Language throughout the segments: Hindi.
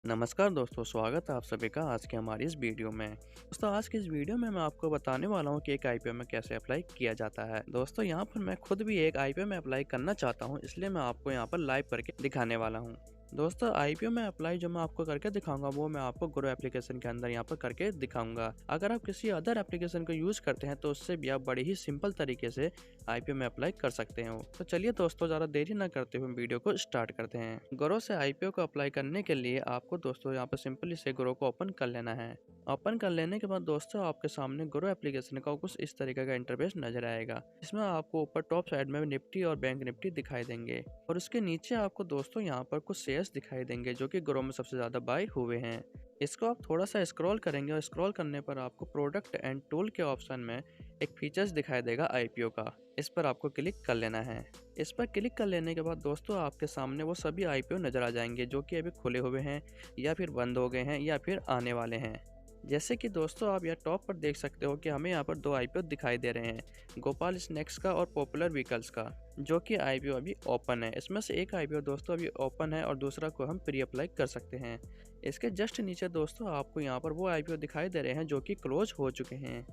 नमस्कार दोस्तों, स्वागत है आप सभी का आज के हमारी इस वीडियो में। दोस्तों आज की इस वीडियो में मैं आपको बताने वाला हूं कि एक आईपीओ में कैसे अप्लाई किया जाता है। दोस्तों यहां पर मैं खुद भी एक आईपीओ में अप्लाई करना चाहता हूं, इसलिए मैं आपको यहां पर लाइव करके दिखाने वाला हूं। दोस्तों आईपीओ में अप्लाई जो मैं आपको करके दिखाऊंगा वो मैं आपको ग्रो एप्लीकेशन के अंदर यहाँ पर करके दिखाऊंगा। अगर आप किसी अदर एप्लीकेशन को यूज करते हैं तो उससे भी आप बड़ी ही सिंपल तरीके से आईपीओ में अप्लाई कर सकते हो। तो चलिए दोस्तों ज़्यादा देरी ना करते हुए वीडियो को स्टार्ट करते हैं। ग्रो से आईपीओ को अप्लाई करने के लिए आपको दोस्तों यहाँ पर सिंपली से ग्रो को ओपन कर लेना है। ओपन कर लेने के बाद दोस्तों आपके सामने ग्रो एप्लीकेशन का कुछ इस तरीके का इंटरफेस नजर आएगा। इसमें आपको ऊपर टॉप साइड में निफ्टी और बैंक निफ्टी दिखाई देंगे और उसके नीचे आपको दोस्तों यहाँ पर कुछ शेयर्स दिखाई देंगे जो कि ग्रो में सबसे ज्यादा बाय हुए हैं। इसको आप थोड़ा सा स्क्रॉल करेंगे और स्क्रॉल करने पर आपको प्रोडक्ट एंड टूल के ऑप्शन में एक फीचर्स दिखाई देगा आईपीओ का। इस पर आपको क्लिक कर लेना है। इस पर क्लिक कर लेने के बाद दोस्तों आपके सामने वो सभी आईपीओ नजर आ जाएंगे जो कि अभी खुले हुए हैं या फिर बंद हो गए हैं या फिर आने वाले हैं। जैसे कि दोस्तों आप यहाँ टॉप पर देख सकते हो कि हमें यहाँ पर दो आईपीओ दिखाई दे रहे हैं, गोपाल स्नैक्स का और पॉपुलर व्हीकल्स का, जो कि आईपीओ अभी ओपन है। इसमें से एक आईपीओ दोस्तों अभी ओपन है और दूसरा को हम प्री अप्लाई कर सकते हैं। इसके जस्ट नीचे दोस्तों आपको यहाँ पर वो आईपीओ दिखाई दे रहे हैं जो कि क्लोज हो चुके हैं।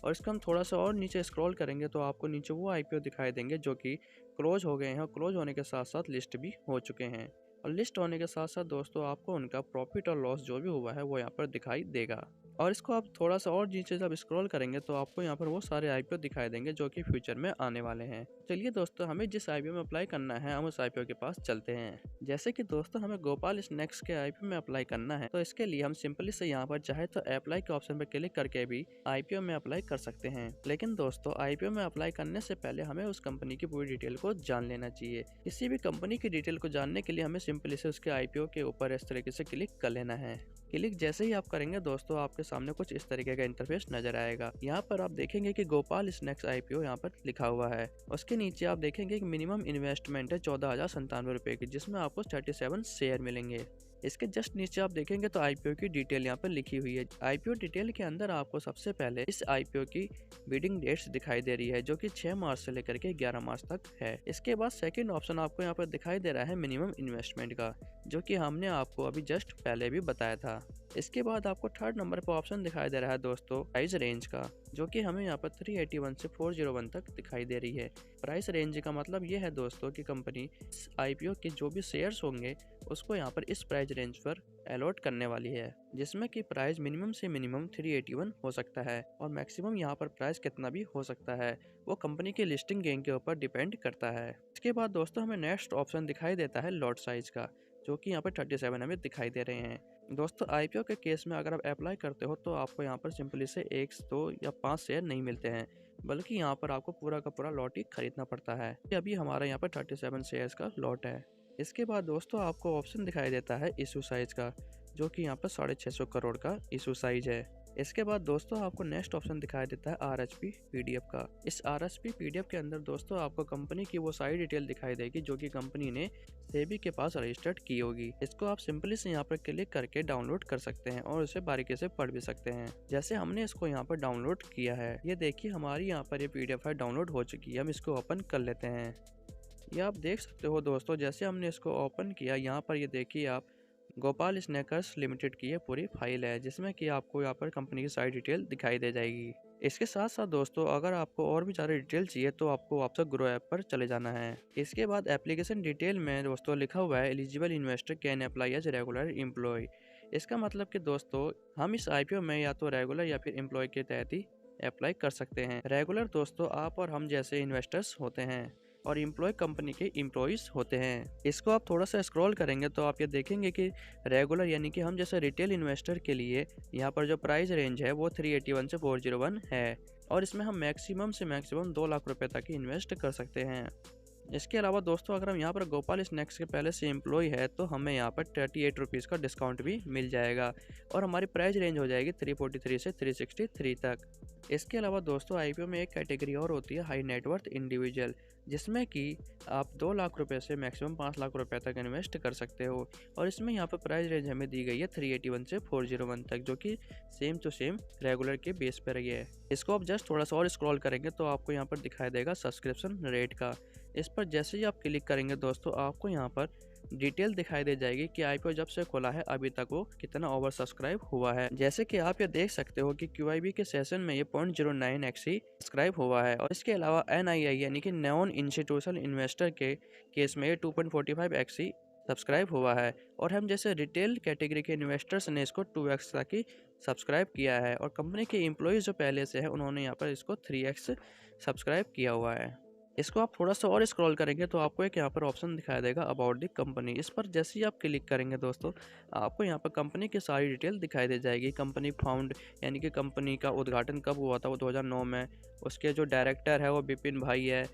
और इसका हम थोड़ा सा और नीचे स्क्रॉल करेंगे तो आपको नीचे वो आईपीओ दिखाई देंगे जो कि क्लोज हो गए हैं और क्लोज होने के साथ साथ लिस्ट भी हो चुके हैं। और लिस्ट होने के साथ साथ दोस्तों आपको उनका प्रॉफिट और लॉस जो भी हुआ है वो यहाँ पर दिखाई देगा। और इसको आप थोड़ा सा और नीचे जब स्क्रॉल करेंगे तो आपको यहाँ पर वो सारे आईपीओ दिखाई देंगे जो कि फ्यूचर में आने वाले हैं। चलिए दोस्तों हमें जिस आईपीओ में अप्लाई करना है हम उस आईपीओ के पास चलते हैं। जैसे कि दोस्तों हमें गोपाल स्नैक्स के आईपीओ में अप्लाई करना है तो इसके लिए हम सिंपली से यहाँ पर चाहे तो अप्लाई के ऑप्शन पर क्लिक करके भी आईपीओ में अप्लाई कर सकते हैं। लेकिन दोस्तों आईपीओ में अप्लाई करने से पहले हमें उस कंपनी की पूरी डिटेल को जान लेना चाहिए। किसी भी कंपनी की डिटेल को जानने के लिए हमें सिंपली से उसके आईपीओ के ऊपर इस तरीके से क्लिक कर लेना है। क्लिक जैसे ही आप करेंगे दोस्तों आपके सामने कुछ इस तरीके का इंटरफेस नजर आएगा। यहाँ पर आप देखेंगे कि गोपाल स्नैक्स आईपीओ यहाँ पर लिखा हुआ है। उसके नीचे आप देखेंगे कि मिनिमम इन्वेस्टमेंट है 14,097 रुपए की, जिसमें आपको 37 शेयर मिलेंगे। इसके जस्ट नीचे आप देखेंगे तो आईपीओ की डिटेल यहाँ पर लिखी हुई है। आईपीओ डिटेल के अंदर आपको सबसे पहले इस आईपीओ की बिडिंग डेट्स दिखाई दे रही है जो कि 6 मार्च से लेकर के 11 मार्च तक है। इसके बाद सेकंड ऑप्शन आपको यहाँ पर दिखाई दे रहा है मिनिमम इन्वेस्टमेंट का, जो कि हमने आपको अभी जस्ट पहले भी बताया था। इसके बाद आपको थर्ड नंबर पर ऑप्शन दिखाई दे रहा है दोस्तों प्राइस रेंज का, जो कि हमें यहाँ पर 381 से 401 तक दिखाई दे रही है। प्राइस रेंज का मतलब ये है दोस्तों कि कंपनी आईपीओ के जो भी शेयर्स होंगे उसको यहाँ पर इस प्राइस रेंज पर अलॉट करने वाली है, जिसमें कि प्राइस मिनिमम से मिनिमम 381 हो सकता है और मैक्सिमम यहाँ पर प्राइस कितना भी हो सकता है वो कंपनी के लिस्टिंग गेम के ऊपर डिपेंड करता है। इसके बाद दोस्तों हमें नेक्स्ट ऑप्शन दिखाई देता है लॉट साइज का, जो कि यहाँ पर 37 हमें दिखाई दे रहे हैं। दोस्तों आईपीओ के केस में अगर आप अप्लाई करते हो तो आपको यहाँ पर सिंपली से 1, 2 या 5 शेयर नहीं मिलते हैं, बल्कि यहाँ पर आपको पूरा का पूरा लॉट ही खरीदना पड़ता है। अभी हमारा यहाँ पर 37 शेयर्स का लॉट है। इसके बाद दोस्तों आपको ऑप्शन दिखाई देता है इशू साइज का, जो कि यहाँ पर 650 करोड़ का इशू साइज है। इसके बाद दोस्तों आपको नेक्स्ट ऑप्शन दिखाई देता है आरएचपी पीडीएफ का। इस आरएचपी पीडीएफ के अंदर दोस्तों आपको कंपनी की वो सारी डिटेल दिखाई देगी जो कि कंपनी ने सेबी के पास रजिस्टर्ड की होगी। इसको आप सिंपली से यहाँ पर क्लिक करके डाउनलोड कर सकते हैं और उसे बारीकी से पढ़ भी सकते हैं, जैसे हमने इसको यहाँ पर डाउनलोड किया है। ये देखिए हमारी यहाँ पर ये पीडीएफ है डाउनलोड हो चुकी है। हम इसको ओपन कर लेते हैं। ये आप देख सकते हो दोस्तों जैसे हमने इसको ओपन किया, यहाँ पर ये देखिए आप गोपाल स्नैकर्स लिमिटेड की ये पूरी फाइल है, जिसमें कि आपको यहाँ पर कंपनी की सारी डिटेल दिखाई दे जाएगी। इसके साथ साथ दोस्तों अगर आपको और भी ज़्यादा डिटेल चाहिए तो आपको वापस ग्रो ऐप पर चले जाना है। इसके बाद एप्लीकेशन डिटेल में दोस्तों लिखा हुआ है eligible investor can apply as regular employ. इसका मतलब कि दोस्तों हम इस आईपीओ में या तो रेगुलर या फिर एम्प्लॉय के तहत ही अप्लाई कर सकते हैं। रेगुलर दोस्तों आप और हम जैसे इन्वेस्टर्स होते हैं और एम्प्लॉय कंपनी के एम्प्लॉइज होते हैं। इसको आप थोड़ा सा स्क्रॉल करेंगे तो आप ये देखेंगे कि रेगुलर यानी कि हम जैसे रिटेल इन्वेस्टर के लिए यहाँ पर जो प्राइस रेंज है वो 381 से 401 है और इसमें हम मैक्सिमम से मैक्सिमम 2 लाख रुपए तक इन्वेस्ट कर सकते हैं। इसके अलावा दोस्तों अगर हम यहाँ पर गोपाल स्नैक्स के पहले से एम्प्लॉय है तो हमें यहाँ पर 38 रुपीज़ का डिस्काउंट भी मिल जाएगा और हमारी प्राइस रेंज हो जाएगी 343 से 363 तक। इसके अलावा दोस्तों आईपीओ में एक कैटेगरी और होती है हाई नेटवर्थ इंडिविजुअल, जिसमें कि आप 2 लाख रुपए से मैक्सिमम 5 लाख रुपए तक इन्वेस्ट कर सकते हो और इसमें यहाँ पर प्राइस रेंज हमें दी गई है 381 से 401 तक, जो कि सेम टू सेम रेगुलर के बेस पर रही है। इसको आप जस्ट थोड़ा सा और स्क्रॉल करेंगे तो आपको यहाँ पर दिखाई देगा सब्सक्रिप्शन रेट का। इस पर जैसे ही आप क्लिक करेंगे दोस्तों आपको यहाँ पर डिटेल दिखाई दे जाएगी कि आईपीओ जब से खुला है अभी तक वो कितना ओवर सब्सक्राइब हुआ है। जैसे कि आप ये देख सकते हो कि QIB के सेशन में ये 0.09x ही सब्सक्राइब हुआ है और इसके अलावा NII यानी कि नॉन इंस्टीट्यूशनल इन्वेस्टर के केस में ये 2.45x ही सब्सक्राइब हुआ है और हम जैसे रिटेल कैटेगरी के इन्वेस्टर्स ने इसको 2x तक ही सब्सक्राइब किया है और कंपनी के एम्प्लॉयज़ जो पहले से है उन्होंने यहाँ पर इसको 3x सब्सक्राइब किया हुआ है। इसको आप थोड़ा सा और स्क्रॉल करेंगे तो आपको एक यहाँ पर ऑप्शन दिखाई देगा अबाउट द कंपनी। इस पर जैसे ही आप क्लिक करेंगे दोस्तों आपको यहाँ पर कंपनी की सारी डिटेल दिखाई दे जाएगी। कंपनी फाउंड यानी कि कंपनी का उद्घाटन कब हुआ था, वो 2009 में। उसके जो डायरेक्टर है वो विपिन भाई है।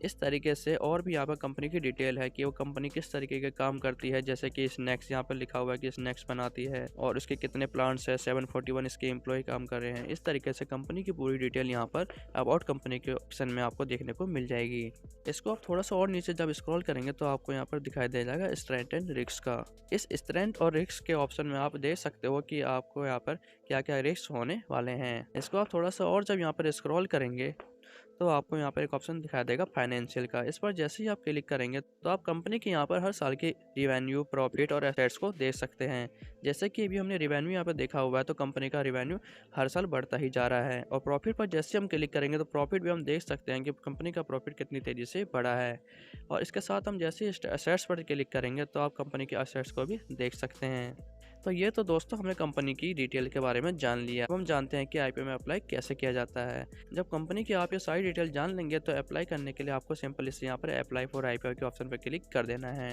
इस तरीके से और भी यहाँ पर कंपनी की डिटेल है कि वो कंपनी किस तरीके के काम करती है, जैसे कि स्नैक्स यहाँ पर लिखा हुआ है कि स्नैक्स बनाती है और उसके कितने प्लांट्स है, 741 इसके एम्प्लॉय काम कर रहे हैं। इस तरीके से कंपनी की पूरी डिटेल यहाँ पर अबाउट कंपनी के ऑप्शन में आपको देखने को मिल जाएगी। इसको आप थोड़ा सा और नीचे जब स्क्रॉल करेंगे तो आपको यहाँ पर दिखाई दे जाएगा स्ट्रेंथ एंड रिस्क का। इस स्ट्रेंथ और रिस्क के ऑप्शन में आप देख सकते हो कि आपको यहाँ पर क्या क्या रिस्क होने वाले हैं। इसको आप थोड़ा सा और जब यहाँ पर स्क्रॉल करेंगे तो आपको यहाँ पर एक ऑप्शन दिखाई देगा फाइनेंशियल का। इस पर जैसे ही आप क्लिक करेंगे तो आप कंपनी के यहाँ पर हर साल की रिवेन्यू, प्रॉफिट और एसेट्स को देख सकते हैं। जैसे कि अभी हमने रिवेन्यू यहाँ पर देखा हुआ है तो कंपनी का रिवेन्यू हर साल बढ़ता ही जा रहा है और प्रॉफिट पर जैसे हम क्लिक करेंगे तो प्रॉफिट भी हम देख सकते हैं कि कंपनी का प्रॉफिट कितनी तेज़ी से बढ़ा है। और इसके साथ हम जैसे एसेट्स पर क्लिक करेंगे तो आप कंपनी के एसेट्स को भी देख सकते हैं। तो ये तो दोस्तों हमने कंपनी की डिटेल के बारे में जान लिया। अब हम जानते हैं कि आईपीओ में अप्लाई कैसे किया जाता है। जब कंपनी की आप ये सारी डिटेल जान लेंगे तो अप्लाई करने के लिए आपको सिंपल इससे यहाँ पर अप्लाई फॉर आईपीओ के ऑप्शन पर क्लिक कर देना है।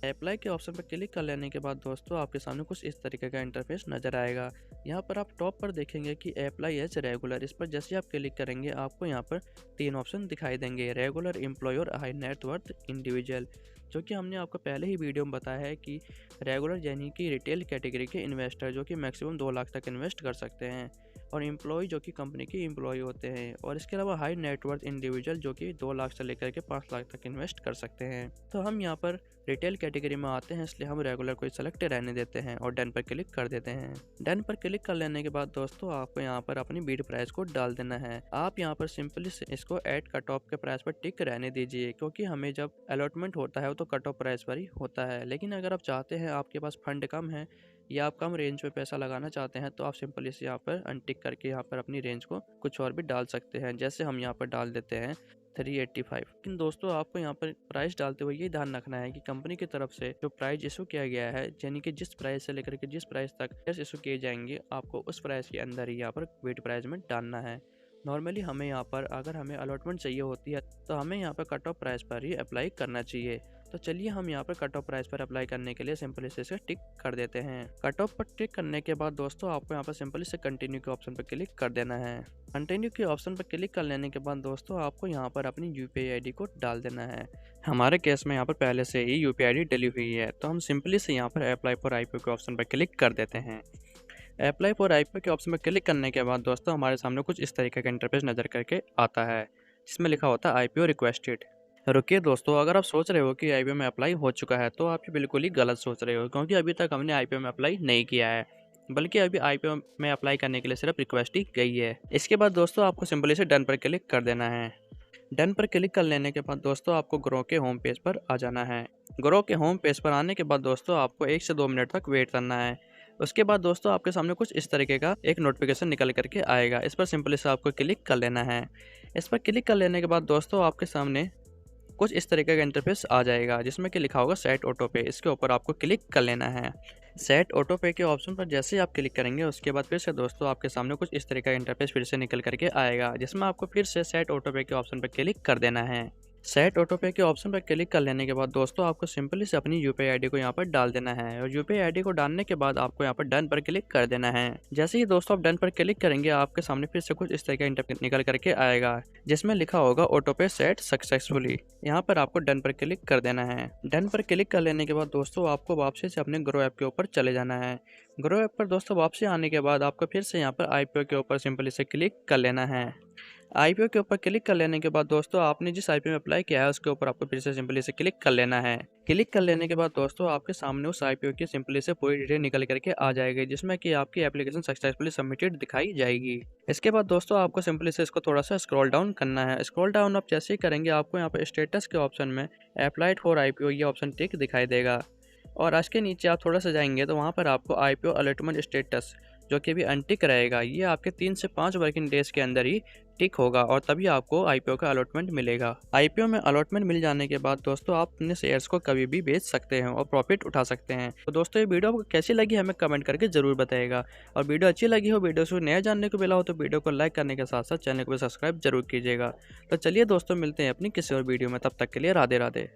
अप्लाई के ऑप्शन पर क्लिक कर लेने के बाद दोस्तों आपके सामने कुछ इस तरीके का इंटरफेस नजर आएगा। यहाँ पर आप टॉप पर देखेंगे कि अप्लाई एज रेगुलर। इस पर जैसे आप क्लिक करेंगे आपको यहाँ पर 3 ऑप्शन दिखाई देंगे, रेगुलर, एम्प्लॉय और हाई नेट वर्थ इंडिविजुअल। जो कि हमने आपको पहले ही वीडियो में बताया है कि रेगुलर यानी कि रिटेल कैटेगरी के इन्वेस्टर जो कि मैक्सिमम 2 लाख तक इन्वेस्ट कर सकते हैं और एम्प्लॉय जो कि कंपनी के एम्प्लॉय होते हैं और इसके अलावा हाई नेटवर्थ इंडिविजुअल जो कि 2 लाख से लेकर के 5 लाख तक इन्वेस्ट कर सकते हैं। तो हम यहाँ पर रिटेल कैटेगरी में आते हैं इसलिए हम रेगुलर को सेलेक्ट रहने देते हैं और डन पर क्लिक कर देते हैं। डन पर क्लिक कर लेने के बाद दोस्तों आपको यहाँ पर अपनी बीड प्राइस को डाल देना है। आप यहाँ पर सिंपली इसको एड कट ऑफ के प्राइस पर टिक रहने दीजिए क्योंकि हमें जब अलॉटमेंट होता है तो कट ऑफ प्राइस पर ही होता है। लेकिन अगर आप चाहते हैं, आपके पास फंड कम है या आप कम रेंज में पैसा लगाना चाहते हैं तो आप सिंपली इसे यहाँ पर अनटिक करके यहाँ पर अपनी रेंज को कुछ और भी डाल सकते हैं। जैसे हम यहाँ पर डाल देते हैं 385। लेकिन दोस्तों आपको यहाँ पर प्राइस डालते हुए ये ध्यान रखना है कि कंपनी की तरफ से जो प्राइस इशू किया गया है यानी कि जिस प्राइस से लेकर के जिस प्राइस तक शेयर्स इशू किए जाएंगे आपको उस प्राइस के अंदर ही यहाँ पर वेट प्राइस में डालना है। नॉर्मली हमें यहाँ पर अगर हमें अलॉटमेंट चाहिए होती है तो हमें यहाँ पर कट ऑफ प्राइस पर ही अप्लाई करना चाहिए। तो चलिए हम यहाँ पर कट ऑफ प्राइस पर अप्लाई करने के लिए सिंपली से टिक कर देते हैं। कट ऑफ पर टिक करने के बाद दोस्तों आपको यहाँ पर सिंपली से कंटिन्यू के ऑप्शन पर क्लिक कर देना है। कंटिन्यू के ऑप्शन पर क्लिक कर लेने के बाद दोस्तों आपको यहाँ पर अपनी यूपीआई आईडी को डाल देना है। हमारे केस में यहाँ पर पहले से ही यूपीआई आईडी डली हुई है तो हम सिंपली से यहाँ पर अप्लाई फॉर आईपीओ के ऑप्शन पर क्लिक कर देते हैं। अप्लाई फॉर आईपीओ के ऑप्शन पर क्लिक करने के बाद दोस्तों हमारे सामने कुछ इस तरीके का इंटरफेस नजर करके आता है जिसमें लिखा होता है आईपीओ रिक्वेस्टेड। रुकिए दोस्तों, अगर आप सोच रहे हो कि आईपीओ में अप्लाई हो चुका है तो आप ये बिल्कुल ही गलत सोच रहे हो क्योंकि अभी तक हमने आईपीओ में अप्लाई नहीं किया है, बल्कि अभी आईपीओ में अप्लाई करने के लिए सिर्फ रिक्वेस्ट ही गई है। इसके बाद दोस्तों आपको सिंपली से डन पर क्लिक कर देना है। डन पर क्लिक कर लेने के बाद दोस्तों आपको ग्रो के होम पेज पर आ जाना है। ग्रो के होम पेज पर आने के बाद दोस्तों आपको 1 से 2 मिनट तक वेट करना है। उसके बाद दोस्तों आपके सामने कुछ इस तरीके का एक नोटिफिकेशन निकल करके आएगा। इस पर सिंपली से आपको क्लिक कर लेना है। इस पर क्लिक कर लेने के बाद दोस्तों आपके सामने कुछ इस तरीके का इंटरफेस आ जाएगा जिसमें कि लिखा होगा सेट ऑटो पे। इसके ऊपर आपको क्लिक कर लेना है। सेट ऑटो पे के ऑप्शन पर जैसे ही आप क्लिक करेंगे उसके बाद फिर से दोस्तों आपके सामने कुछ इस तरीके का इंटरफेस फिर से निकल करके आएगा जिसमें आपको फिर से सेट ऑटो पे के ऑप्शन पर क्लिक कर देना है। सेट ऑटो पे के ऑप्शन पर क्लिक कर लेने के बाद दोस्तों आपको सिंपली से अपनी यूपीआई आईडी को यहाँ पर डाल देना है और यूपीआई आईडी को डालने के बाद आपको यहाँ पर डन पर क्लिक कर देना है। जैसे ही दोस्तों आप डन पर क्लिक करेंगे आपके सामने फिर से कुछ इस तरह का इंटरफेस निकल करके आएगा जिसमें लिखा होगा ऑटो पे सेट सक्सेसफुली। यहाँ पर आपको डन पर क्लिक कर देना है। डन पर क्लिक कर लेने के बाद दोस्तों आपको वापसी से अपने ग्रो ऐप के ऊपर चले जाना है। ग्रो ऐप पर दोस्तों वापसी आने के बाद आपको फिर से यहाँ पर आईपीओ के ऊपर सिंपली से क्लिक कर लेना है। आईपीओ के ऊपर क्लिक कर लेने के बाद दोस्तों आपने जिस आईपीओ में अप्लाई किया है उसके ऊपर आपको फिर से सिंपली से क्लिक कर लेना है। क्लिक कर लेने के बाद दोस्तों आपके सामने उस आईपीओ की सिंपली से पूरी डिटेल निकल करके आ जाएगी, जिसमें कि आपकी एप्लीकेशन सक्सेसफुली सबमिटेड दिखाई जाएगी। इसके बाद दोस्तों आपको सिंपली से इसको थोड़ा सा स्क्रॉल डाउन करना है। स्क्रॉल डाउन आप जैसे ही करेंगे आपको यहाँ पर स्टेटस के ऑप्शन में अप्लाइड फॉर आईपीओ ये ऑप्शन टिक दिखाई देगा, और आज के नीचे आप थोड़ा सा जाएंगे तो वहाँ पर आपको आईपीओ अलॉटमेंट स्टेटस जो कि अभी अनटिक रहेगा, ये आपके 3 से 5 वर्किंग डेज के अंदर ही टिक होगा और तभी आपको आईपीओ का अलॉटमेंट मिलेगा। आईपीओ में अलॉटमेंट मिल जाने के बाद दोस्तों आप अपने शेयर्स को कभी भी बेच सकते हैं और प्रॉफिट उठा सकते हैं। तो दोस्तों ये वीडियो आपको कैसी लगी हमें कमेंट करके जरूर बताइएगा, और वीडियो अच्छी लगी हो, वीडियो से नया जानने को मिला हो तो वीडियो को लाइक करने के साथ साथ चैनल को सब्सक्राइब जरूर कीजिएगा। तो चलिए दोस्तों मिलते हैं अपनी किसी और वीडियो में, तब तक के लिए राधे राधे।